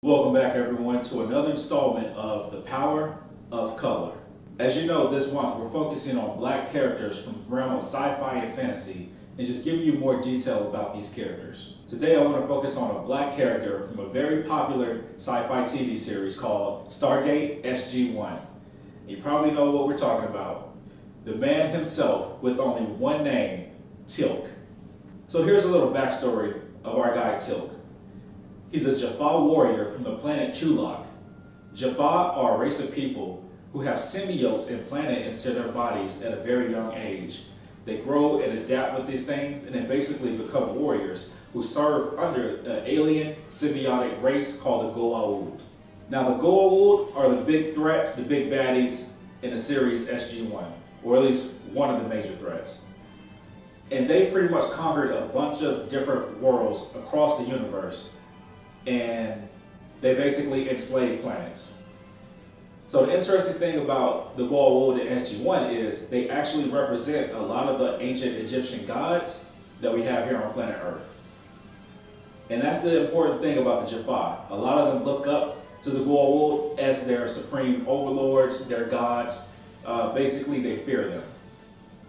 Welcome back everyone to another installment of The Power of Color. As you know, this month we're focusing on black characters from the realm of sci-fi and fantasy and just giving you more detail about these characters. Today I want to focus on a black character from a very popular sci-fi TV series called Stargate SG-1. You probably know what we're talking about. The man himself with only one name, Teal'c. So here's a little backstory of our guy Teal'c. He's a Jaffa warrior from the planet Teal'c. Jaffa are a race of people who have symbiotes implanted into their bodies at a very young age. They grow and adapt with these things and then basically become warriors who serve under an alien symbiotic race called the Goa'uld. Now the Goa'uld are the big threats, the big baddies in the series SG-1, or at least one of the major threats. And they pretty much conquered a bunch of different worlds across the universe, and they basically enslaved planets. So the interesting thing about the Goa'uld and SG-1 is they actually represent a lot of the ancient Egyptian gods that we have here on planet Earth. And that's the important thing about the Jaffa. A lot of them look up to the Goa'uld as their supreme overlords, their gods. Basically, they fear them.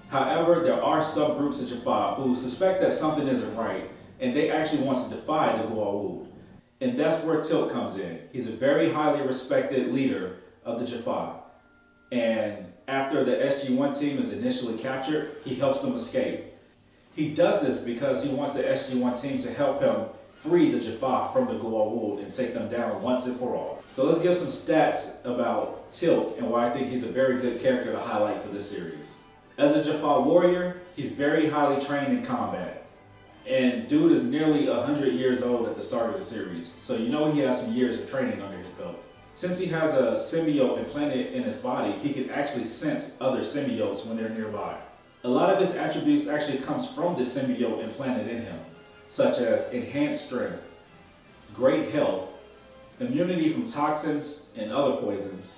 However, there are subgroups of Jaffa who suspect that something isn't right, and they actually want to defy the Goa'uld. And that's where Teal'c comes in. He's a very highly respected leader of the Jaffa. And after the SG-1 team is initially captured, he helps them escape. He does this because he wants the SG-1 team to help him free the Jaffa from the Goa'uld and take them down once and for all. So let's give some stats about Teal'c and why I think he's a very good character to highlight for this series. As a Jaffa warrior, he's very highly trained in combat. And dude is nearly 100 years old at the start of the series, so you know he has some years of training under his belt. Since he has a symbiote implanted in his body, he can actually sense other symbiotes when they're nearby. A lot of his attributes actually comes from this symbiote implanted in him, such as enhanced strength, great health, immunity from toxins and other poisons,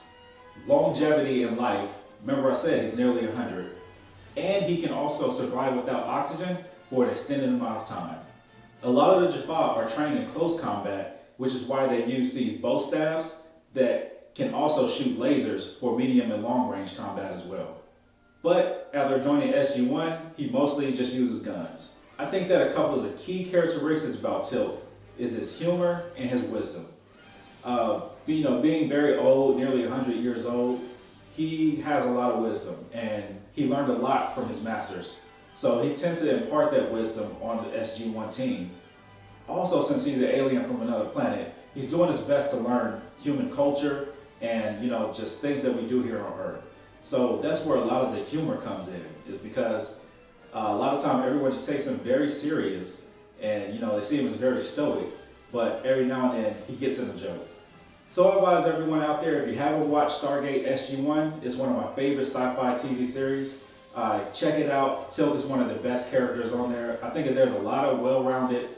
longevity in life. Remember I said he's nearly 100. And he can also survive without oxygen for an extended amount of time. A lot of the Jaffa are trained in close combat, which is why they use these bow staffs that can also shoot lasers for medium and long range combat as well. But after joining SG-1, he mostly just uses guns. I think that a couple of the key characteristics about Teal'c is his humor and his wisdom. Being very old, nearly 100 years old, he has a lot of wisdom and he learned a lot from his masters. So he tends to impart that wisdom on the SG-1 team. Also, since he's an alien from another planet, he's doing his best to learn human culture and just things that we do here on Earth. So that's where a lot of the humor comes in, is because a lot of time everyone just takes him very serious and they see him as very stoic, but every now and then he gets in a joke. So I advise everyone out there, if you haven't watched Stargate SG-1, it's one of my favorite sci-fi TV series. Check it out. Teal'c is one of the best characters on there. I think that there's a lot of well-rounded,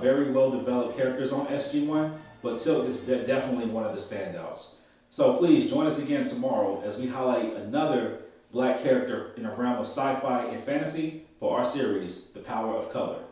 very well-developed characters on SG-1, but Teal'c is definitely one of the standouts. So please join us again tomorrow as we highlight another black character in the realm of sci-fi and fantasy for our series, The Power of Color.